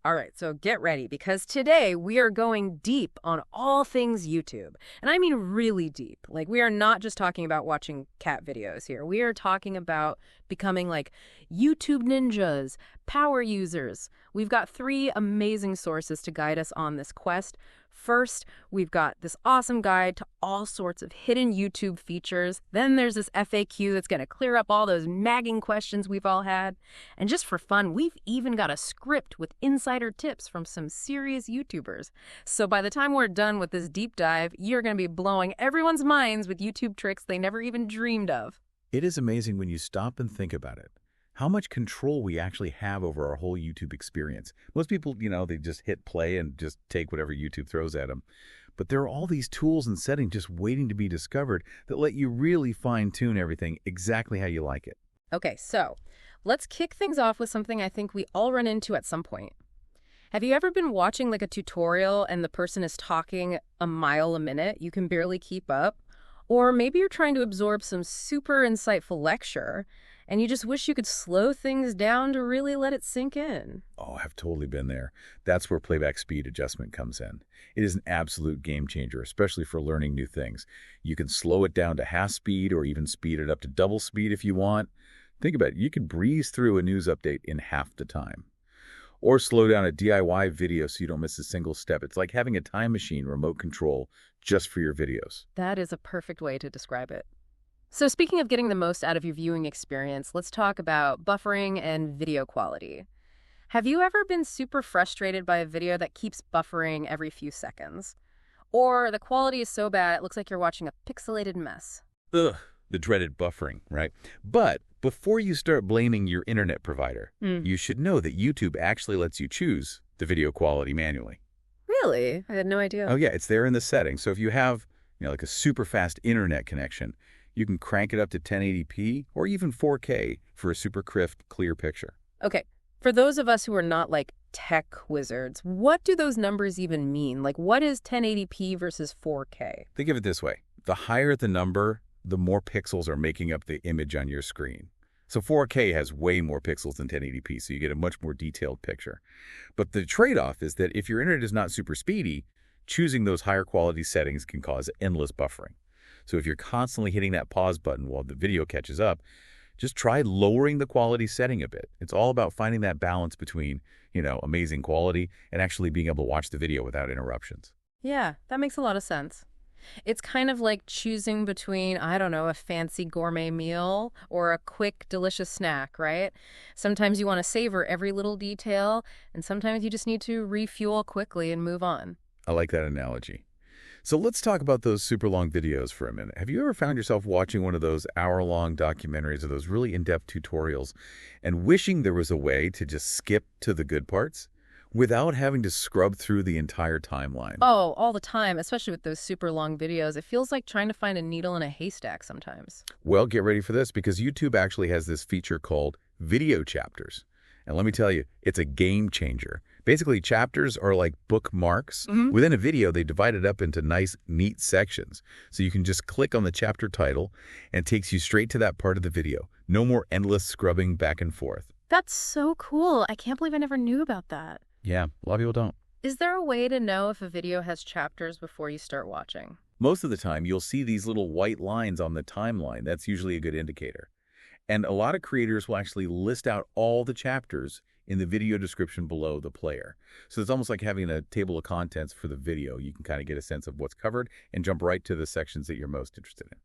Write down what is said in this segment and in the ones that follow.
All right, so get ready because today we are going deep on all things YouTube. And I mean really deep. Like, we are not just talking about watching cat videos here. We are talking about becoming like YouTube ninjas, power users. We've got three amazing sources to guide us on this quest. First, we've got this awesome guide to all sorts of hidden YouTube features. Then there's this FAQ that's going to clear up all those nagging questions we've all had. And just for fun, we've even got a script with insider tips from some serious YouTubers. So by the time we're done with this deep dive, you're going to be blowing everyone's minds with YouTube tricks they never even dreamed of. It is amazing when you stop and think about it, how much control we actually have over our whole YouTube experience. Most people, they just hit play and just take whatever YouTube throws at them. But there are all these tools and settings just waiting to be discovered that let you really fine-tune everything exactly how you like it. Okay, so let's kick things off with something I think we all run into at some point. Have you ever been watching like a tutorial and the person is talking a mile a minute? You can barely keep up. Or maybe you're trying to absorb some super insightful lecture and you just wish you could slow things down to really let it sink in. Oh, I've totally been there. That's where playback speed adjustment comes in. It is an absolute game changer, especially for learning new things. You can slow it down to half speed or even speed it up to double speed if you want. Think about it. You can breeze through a news update in half the time. Or slow down a DIY video so you don't miss a single step. It's like having a time machine remote control just for your videos. That is a perfect way to describe it. So speaking of getting the most out of your viewing experience, let's talk about buffering and video quality. Have you ever been super frustrated by a video that keeps buffering every few seconds? Or the quality is so bad it looks like you're watching a pixelated mess? Ugh, the dreaded buffering, right? But before you start blaming your internet provider, you should know that YouTube actually lets you choose the video quality manually. Really? I had no idea. Oh yeah, it's there in the settings. So if you have, like a super fast internet connection, you can crank it up to 1080p or even 4K for a super crisp, clear picture. Okay, for those of us who are not like tech wizards, what do those numbers even mean? Like, what is 1080p versus 4K? Think of it this way. The higher the number, the more pixels are making up the image on your screen. So 4K has way more pixels than 1080p, so you get a much more detailed picture. But the trade-off is that if your internet is not super speedy, choosing those higher quality settings can cause endless buffering. So if you're constantly hitting that pause button while the video catches up, just try lowering the quality setting a bit. It's all about finding that balance between, amazing quality and actually being able to watch the video without interruptions. Yeah, that makes a lot of sense. It's kind of like choosing between, I don't know, a fancy gourmet meal or a quick, delicious snack, right? Sometimes you want to savor every little detail, and sometimes you just need to refuel quickly and move on. I like that analogy. So let's talk about those super long videos for a minute. Have you ever found yourself watching one of those hour-long documentaries or those really in-depth tutorials and wishing there was a way to just skip to the good parts without having to scrub through the entire timeline? Oh, all the time, especially with those super long videos. It feels like trying to find a needle in a haystack sometimes. Well, get ready for this because YouTube actually has this feature called video chapters. And let me tell you, it's a game changer. Basically, chapters are like bookmarks. Within a video, they divide it up into nice, neat sections. So you can just click on the chapter title and it takes you straight to that part of the video. No more endless scrubbing back and forth. That's so cool. I can't believe I never knew about that. Yeah, a lot of people don't. Is there a way to know if a video has chapters before you start watching? Most of the time, you'll see these little white lines on the timeline. That's usually a good indicator. And a lot of creators will actually list out all the chapters in the video description below the player. So it's almost like having a table of contents for the video. You can kind of get a sense of what's covered and jump right to the sections that you're most interested in.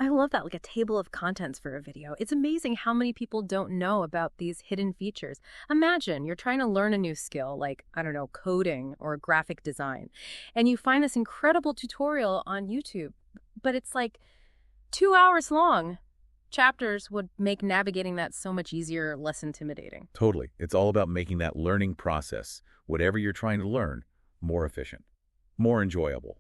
I love that, like a table of contents for a video. It's amazing how many people don't know about these hidden features. Imagine you're trying to learn a new skill, like, I don't know, coding or graphic design, and you find this incredible tutorial on YouTube, but it's like 2 hours long. Chapters would make navigating that so much easier, less intimidating. Totally. It's all about making that learning process, whatever you're trying to learn, more efficient, more enjoyable.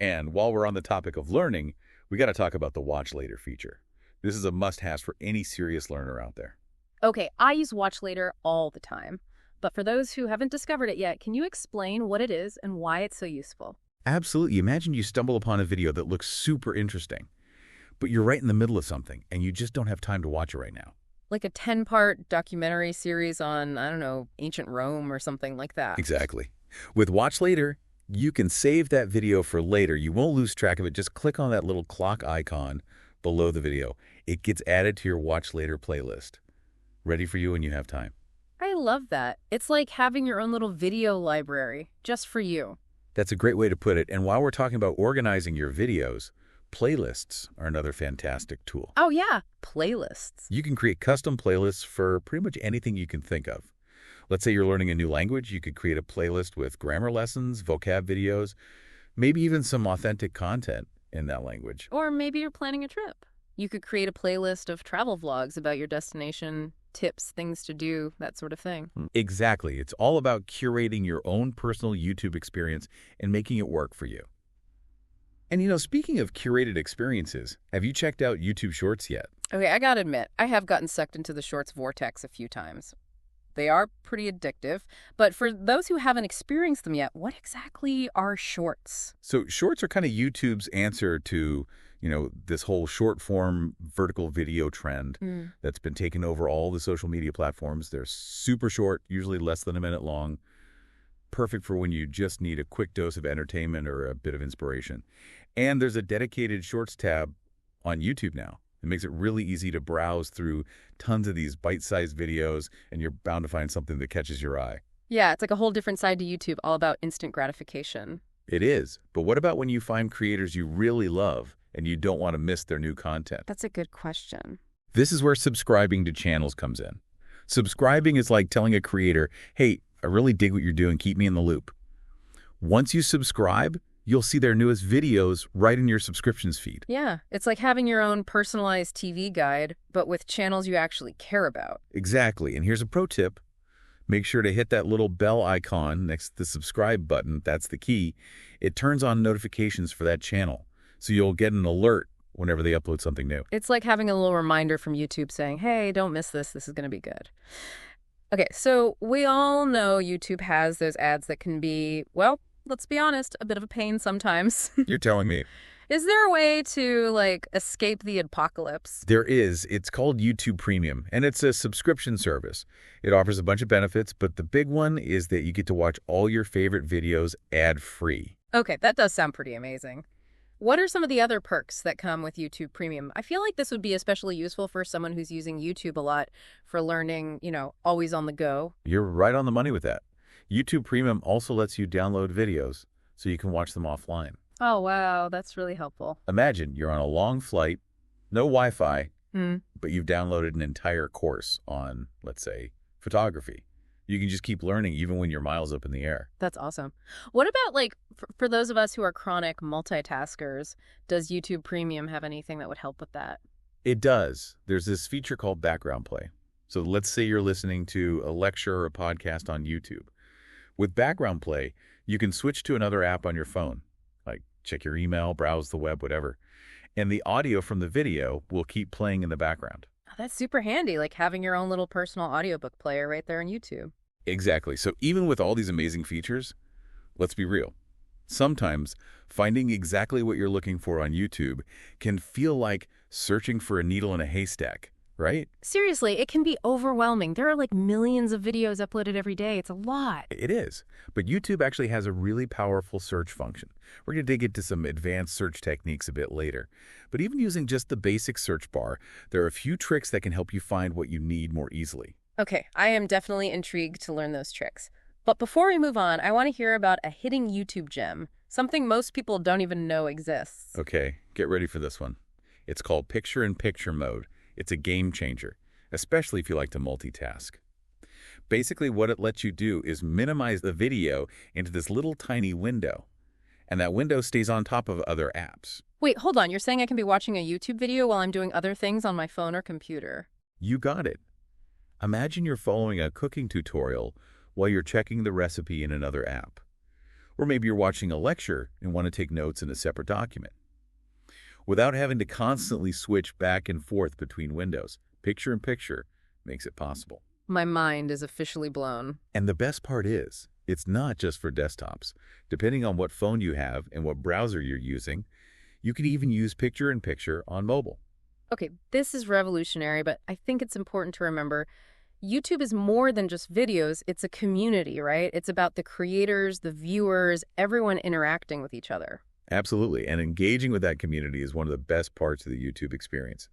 And while we're on the topic of learning, we got to talk about the Watch Later feature. This is a must-have for any serious learner out there. Okay, I use Watch Later all the time. But for those who haven't discovered it yet, can you explain what it is and why it's so useful? Absolutely. Imagine you stumble upon a video that looks super interesting, but you're right in the middle of something and you just don't have time to watch it right now. Like a 10-part documentary series on, I don't know, ancient Rome or something like that. Exactly. With Watch Later, you can save that video for later. You won't lose track of it. Just click on that little clock icon below the video. It gets added to your Watch Later playlist. Ready for you when you have time. I love that. It's like having your own little video library just for you. That's a great way to put it. And while we're talking about organizing your videos, playlists are another fantastic tool. Oh, yeah. Playlists. You can create custom playlists for pretty much anything you can think of. Let's say you're learning a new language. You could create a playlist with grammar lessons, vocab videos, maybe even some authentic content in that language. Or maybe you're planning a trip. You could create a playlist of travel vlogs about your destination, tips, things to do, that sort of thing. Exactly. It's all about curating your own personal YouTube experience and making it work for you. And speaking of curated experiences, have you checked out YouTube Shorts yet? Okay, I gotta admit, I have gotten sucked into the Shorts vortex a few times. They are pretty addictive, but for those who haven't experienced them yet, what exactly are Shorts? So Shorts are kind of YouTube's answer to, this whole short-form vertical video trend that's been taking over all the social media platforms. They're super short, usually less than a minute long. Perfect for when you just need a quick dose of entertainment or a bit of inspiration. And there's a dedicated Shorts tab on YouTube now. It makes it really easy to browse through tons of these bite-sized videos, and you're bound to find something that catches your eye. Yeah, it's like a whole different side to YouTube, all about instant gratification. It is. But what about when you find creators you really love and you don't want to miss their new content? That's a good question. This is where subscribing to channels comes in. Subscribing is like telling a creator, hey, I really dig what you're doing. Keep me in the loop. Once you subscribe, you'll see their newest videos right in your subscriptions feed. Yeah, it's like having your own personalized TV guide, but with channels you actually care about. Exactly. And here's a pro tip. Make sure to hit that little bell icon next to the subscribe button. That's the key. It turns on notifications for that channel, so you'll get an alert whenever they upload something new. It's like having a little reminder from YouTube saying, hey, don't miss this. This is going to be good. Okay, so we all know YouTube has those ads that can be, well, let's be honest, a bit of a pain sometimes. You're telling me. Is there a way to, escape the apocalypse? There is. It's called YouTube Premium, and it's a subscription service. It offers a bunch of benefits, but the big one is that you get to watch all your favorite videos ad-free. Okay, that does sound pretty amazing. What are some of the other perks that come with YouTube Premium? I feel like this would be especially useful for someone who's using YouTube a lot for learning, always on the go. You're right on the money with that. YouTube Premium also lets you download videos so you can watch them offline. Oh, wow. That's really helpful. Imagine you're on a long flight, no Wi-Fi, but you've downloaded an entire course on, let's say, photography. You can just keep learning even when you're miles up in the air. That's awesome. What about, for those of us who are chronic multitaskers, does YouTube Premium have anything that would help with that? It does. There's this feature called background play. So let's say you're listening to a lecture or a podcast on YouTube. With background play, you can switch to another app on your phone, like check your email, browse the web, whatever. And the audio from the video will keep playing in the background. Oh, that's super handy, like having your own little personal audiobook player right there on YouTube. Exactly. So even with all these amazing features, let's be real. Sometimes finding exactly what you're looking for on YouTube can feel like searching for a needle in a haystack, right? Seriously, it can be overwhelming. There are millions of videos uploaded every day. It's a lot. It is. But YouTube actually has a really powerful search function. We're going to dig into some advanced search techniques a bit later. But even using just the basic search bar, there are a few tricks that can help you find what you need more easily. Okay, I am definitely intrigued to learn those tricks. But before we move on, I want to hear about a hidden YouTube gem, something most people don't even know exists. Okay, get ready for this one. It's called picture-in-picture mode. It's a game changer, especially if you like to multitask. Basically, what it lets you do is minimize the video into this little tiny window, and that window stays on top of other apps. Wait, hold on. You're saying I can be watching a YouTube video while I'm doing other things on my phone or computer? You got it. Imagine you're following a cooking tutorial while you're checking the recipe in another app. Or maybe you're watching a lecture and want to take notes in a separate document. Without having to constantly switch back and forth between windows, picture-in-picture makes it possible. My mind is officially blown. And the best part is, it's not just for desktops. Depending on what phone you have and what browser you're using, you can even use picture-in-picture on mobile. Okay, this is revolutionary, but I think it's important to remember YouTube is more than just videos. It's a community, right? It's about the creators, the viewers, everyone interacting with each other. Absolutely, and engaging with that community is one of the best parts of the YouTube experience.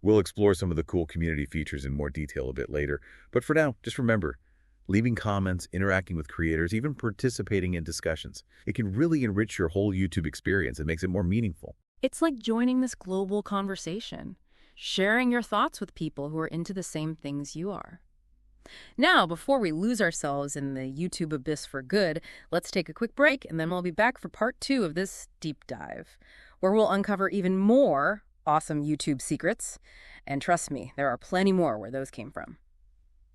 We'll explore some of the cool community features in more detail a bit later, but for now, just remember, leaving comments, interacting with creators, even participating in discussions. It can really enrich your whole YouTube experience and makes it more meaningful. It's like joining this global conversation, sharing your thoughts with people who are into the same things you are. Now, before we lose ourselves in the YouTube abyss for good, let's take a quick break, and then we'll be back for part 2 of this deep dive, where we'll uncover even more awesome YouTube secrets. And trust me, there are plenty more where those came from.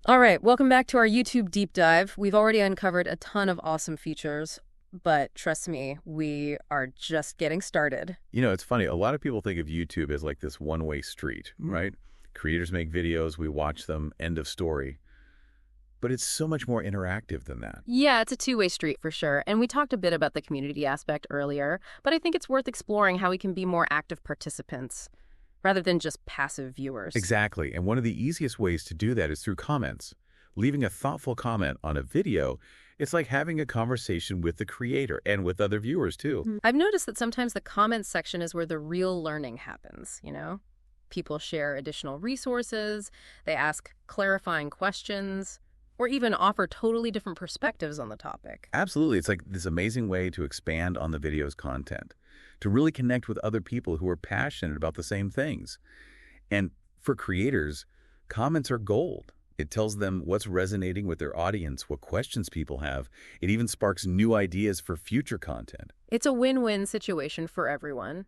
All right, welcome back to our YouTube deep dive. We've already uncovered a ton of awesome features, but trust me, we are just getting started. You know, it's funny. A lot of people think of YouTube as like this one-way street, right? Creators make videos, we watch them, end of story. But it's so much more interactive than that. Yeah, it's a two-way street for sure. And we talked a bit about the community aspect earlier, but I think it's worth exploring how we can be more active participants rather than just passive viewers. Exactly. And one of the easiest ways to do that is through comments. Leaving a thoughtful comment on a video, it's like having a conversation with the creator and with other viewers too. I've noticed that sometimes the comments section is where the real learning happens, you know? People share additional resources, they ask clarifying questions, or even offer totally different perspectives on the topic. Absolutely. It's like this amazing way to expand on the video's content, to really connect with other people who are passionate about the same things. And for creators, comments are gold. It tells them what's resonating with their audience, what questions people have. It even sparks new ideas for future content. It's a win-win situation for everyone.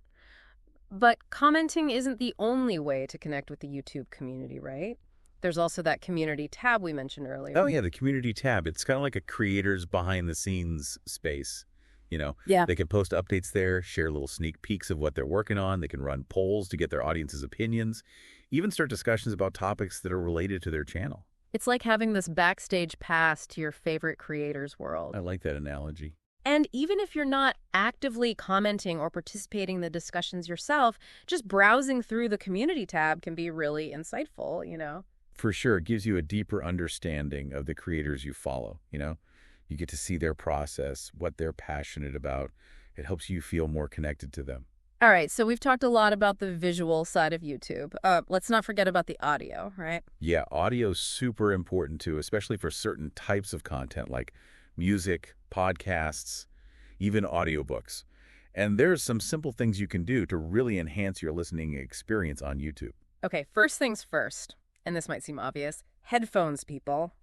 But commenting isn't the only way to connect with the YouTube community, right? There's also that community tab we mentioned earlier. Oh, yeah, the community tab. It's kind of like a creator's behind-the-scenes space. You know, Yeah. they can post updates there, share little sneak peeks of what they're working on. They can run polls to get their audience's opinions, even start discussions about topics that are related to their channel. It's like having this backstage pass to your favorite creator's world. I like that analogy. And even if you're not actively commenting or participating in the discussions yourself, just browsing through the community tab can be really insightful, you know? For sure, it gives you a deeper understanding of the creators you follow, you know? You get to see their process, what they're passionate about. It helps you feel more connected to them. All right, so we've talked a lot about the visual side of YouTube. Let's not forget about the audio, right? Yeah, audio's super important too, especially for certain types of content like music, podcasts, even audiobooks. And there's some simple things you can do to really enhance your listening experience on YouTube. Okay, first things first, and this might seem obvious, headphones, people.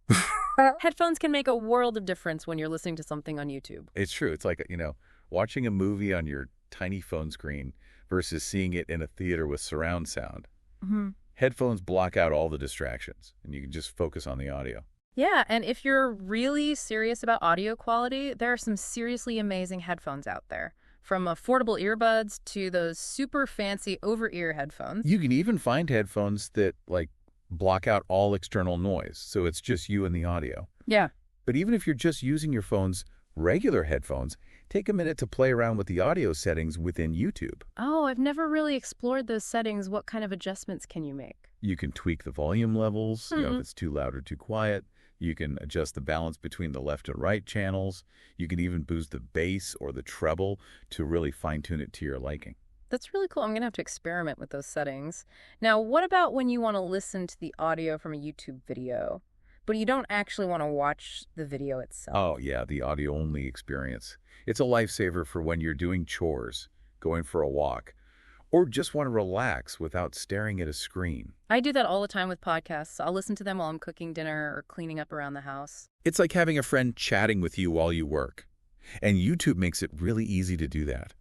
Headphones can make a world of difference when you're listening to something on YouTube. It's true. It's like, watching a movie on your tiny phone screen versus seeing it in a theater with surround sound. Headphones block out all the distractions, and you can just focus on the audio. Yeah, and if you're really serious about audio quality, there are some seriously amazing headphones out there. From affordable earbuds to those super fancy over-ear headphones. You can even find headphones that, block out all external noise, so it's just you and the audio. Yeah. But even if you're just using your phone's regular headphones, take a minute to play around with the audio settings within YouTube. Oh, I've never really explored those settings. What kind of adjustments can you make? You can tweak the volume levels, if it's too loud or too quiet. You can adjust the balance between the left and right channels. You can even boost the bass or the treble to really fine-tune it to your liking. That's really cool. I'm going to have to experiment with those settings. Now, what about when you want to listen to the audio from a YouTube video, but you don't actually want to watch the video itself? Oh, yeah, the audio-only experience. It's a lifesaver for when you're doing chores, going for a walk, or just want to relax without staring at a screen. I do that all the time with podcasts. I'll listen to them while I'm cooking dinner or cleaning up around the house. It's like having a friend chatting with you while you work. And YouTube makes it really easy to do that.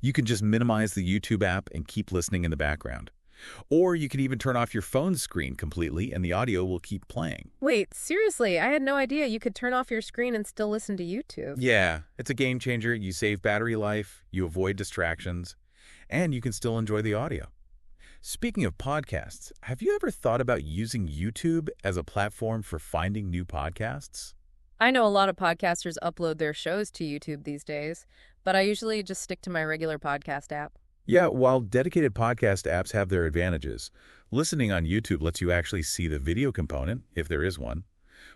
You can just minimize the YouTube app and keep listening in the background. Or you can even turn off your phone screen completely and the audio will keep playing. Wait, seriously? I had no idea you could turn off your screen and still listen to YouTube. Yeah, it's a game changer. You save battery life, you avoid distractions, and you can still enjoy the audio. Speaking of podcasts, have you ever thought about using YouTube as a platform for finding new podcasts? I know a lot of podcasters upload their shows to YouTube these days, but I usually just stick to my regular podcast app. Yeah, while dedicated podcast apps have their advantages, listening on YouTube lets you actually see the video component, if there is one.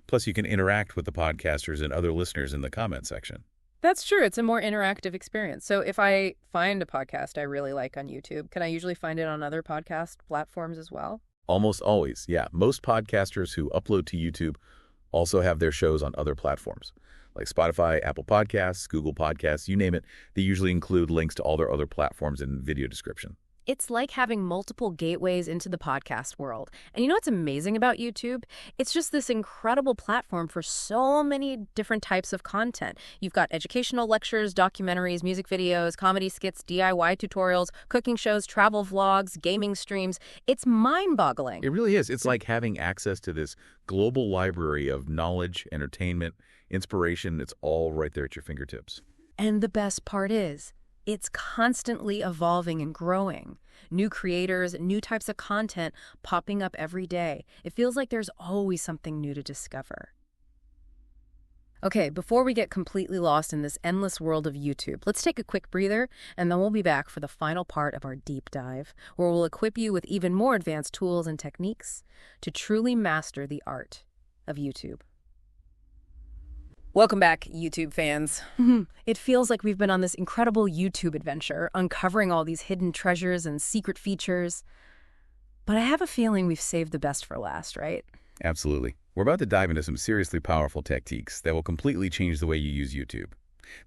Plus, you can interact with the podcasters and other listeners in the comment section. That's true. It's a more interactive experience. So if I find a podcast I really like on YouTube, can I usually find it on other podcast platforms as well? Almost always, yeah. Most podcasters who upload to YouTube also have their shows on other platforms, like Spotify, Apple Podcasts, Google Podcasts, you name it. They usually include links to all their other platforms in the video description. It's like having multiple gateways into the podcast world. And you know what's amazing about YouTube? It's just this incredible platform for so many different types of content. You've got educational lectures, documentaries, music videos, comedy skits, DIY tutorials, cooking shows, travel vlogs, gaming streams. It's mind-boggling. It really is. It's like having access to this global library of knowledge, entertainment, inspiration. It's all right there at your fingertips. And the best part is, it's constantly evolving and growing. New creators, new types of content popping up every day. It feels like there's always something new to discover. Okay, before we get completely lost in this endless world of YouTube, let's take a quick breather, and then we'll be back for the final part of our deep dive, where we'll equip you with even more advanced tools and techniques to truly master the art of YouTube. Welcome back, YouTube fans. It feels like we've been on this incredible YouTube adventure, uncovering all these hidden treasures and secret features. But I have a feeling we've saved the best for last, right? Absolutely. We're about to dive into some seriously powerful techniques that will completely change the way you use YouTube.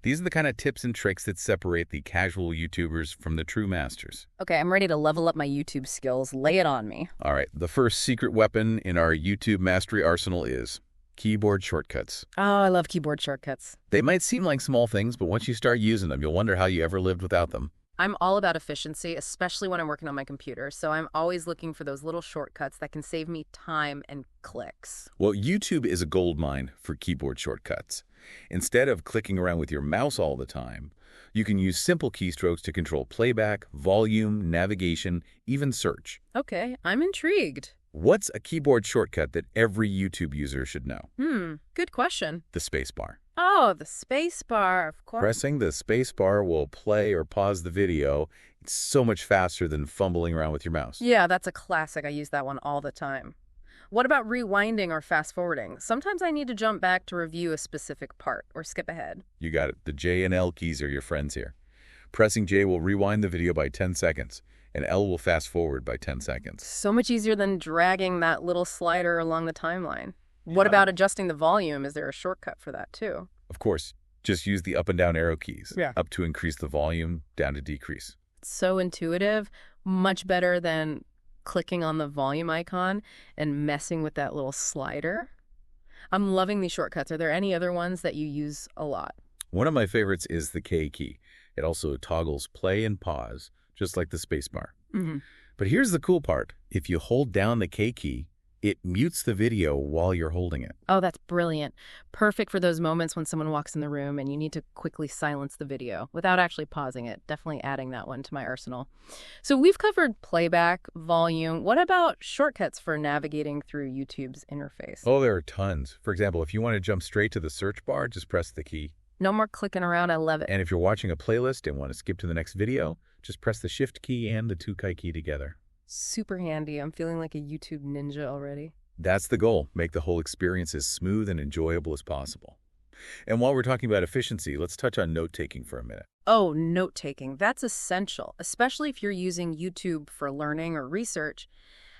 These are the kind of tips and tricks that separate the casual YouTubers from the true masters. Okay, I'm ready to level up my YouTube skills. Lay it on me. All right, the first secret weapon in our YouTube mastery arsenal is keyboard shortcuts. Oh, I love keyboard shortcuts. They might seem like small things, but once you start using them, you'll wonder how you ever lived without them. I'm all about efficiency, especially when I'm working on my computer, so I'm always looking for those little shortcuts that can save me time and clicks. Well, YouTube is a goldmine for keyboard shortcuts. Instead of clicking around with your mouse all the time, you can use simple keystrokes to control playback, volume, navigation, even search. Okay, I'm intrigued. What's a keyboard shortcut that every YouTube user should know? Good question. The spacebar. Oh, the space bar, of course. Pressing the spacebar will play or pause the video. It's so much faster than fumbling around with your mouse. Yeah, that's a classic. I use that one all the time. What about rewinding or fast forwarding? Sometimes I need to jump back to review a specific part or skip ahead. You got it. The J and L keys are your friends here. Pressing J will rewind the video by 10 seconds, and L will fast forward by 10 seconds. So much easier than dragging that little slider along the timeline. What about adjusting the volume? Is there a shortcut for that too? Of course, just use the up and down arrow keys. Yeah. Up to increase the volume, down to decrease. So intuitive, much better than clicking on the volume icon and messing with that little slider. I'm loving these shortcuts. Are there any other ones that you use a lot? One of my favorites is the K key. It also toggles play and pause, just like the spacebar. But here's the cool part. If you hold down the K key, it mutes the video while you're holding it. Oh, that's brilliant. Perfect for those moments when someone walks in the room and you need to quickly silence the video without actually pausing it. Definitely adding that one to my arsenal. So we've covered playback, volume. What about shortcuts for navigating through YouTube's interface? Oh, there are tons. For example, if you want to jump straight to the search bar, just press the key. No more clicking around. I love it. And if you're watching a playlist and want to skip to the next video, just press the Shift key and the 2 key together. Super handy. I'm feeling like a YouTube ninja already. That's the goal. Make the whole experience as smooth and enjoyable as possible. And while we're talking about efficiency, let's touch on note-taking for a minute. Oh, note-taking. That's essential, especially if you're using YouTube for learning or research.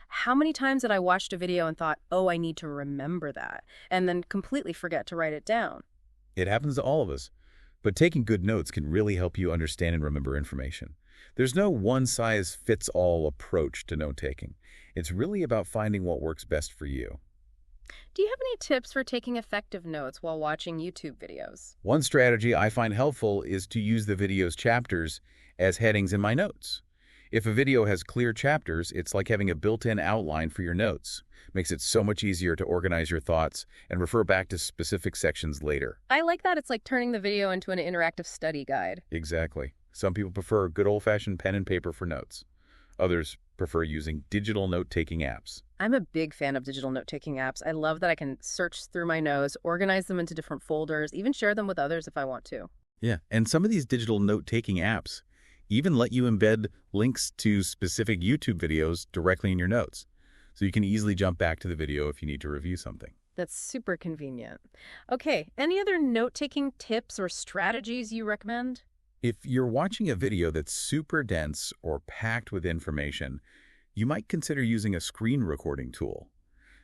How many times did I watch a video and thought, oh, I need to remember that, and then completely forget to write it down? It happens to all of us. But taking good notes can really help you understand and remember information. There's no one-size-fits-all approach to note-taking. It's really about finding what works best for you. Do you have any tips for taking effective notes while watching YouTube videos? One strategy I find helpful is to use the video's chapters as headings in my notes. If a video has clear chapters, it's like having a built-in outline for your notes. Makes it so much easier to organize your thoughts and refer back to specific sections later. I like that. It's like turning the video into an interactive study guide. Exactly. Some people prefer good old-fashioned pen and paper for notes. Others prefer using digital note-taking apps. I'm a big fan of digital note-taking apps. I love that I can search through my notes, organize them into different folders, even share them with others if I want to. Yeah, and some of these digital note-taking apps even let you embed links to specific YouTube videos directly in your notes, so you can easily jump back to the video if you need to review something. That's super convenient. Okay, any other note-taking tips or strategies you recommend? If you're watching a video that's super dense or packed with information, you might consider using a screen recording tool.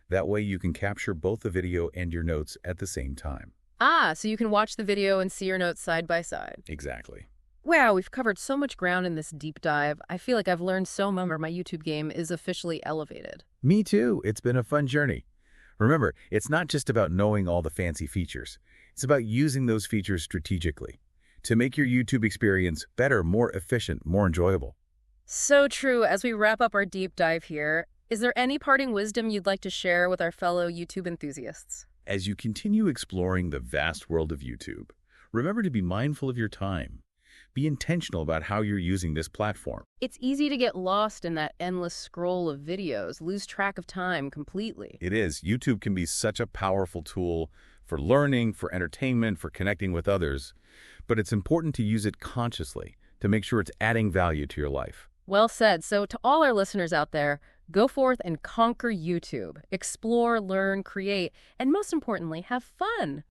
That way you can capture both the video and your notes at the same time. Ah, so you can watch the video and see your notes side by side. Exactly. Wow, we've covered so much ground in this deep dive. I feel like I've learned so much. My YouTube game is officially elevated. Me too. It's been a fun journey. Remember, it's not just about knowing all the fancy features. It's about using those features strategically to make your YouTube experience better, more efficient, more enjoyable. So true. As we wrap up our deep dive here, is there any parting wisdom you'd like to share with our fellow YouTube enthusiasts? As you continue exploring the vast world of YouTube, remember to be mindful of your time. Be intentional about how you're using this platform. It's easy to get lost in that endless scroll of videos, lose track of time completely. It is. YouTube can be such a powerful tool for learning, for entertainment, for connecting with others, but it's important to use it consciously to make sure it's adding value to your life. Well said. So to all our listeners out there, go forth and conquer YouTube. Explore, learn, create, and most importantly, have fun.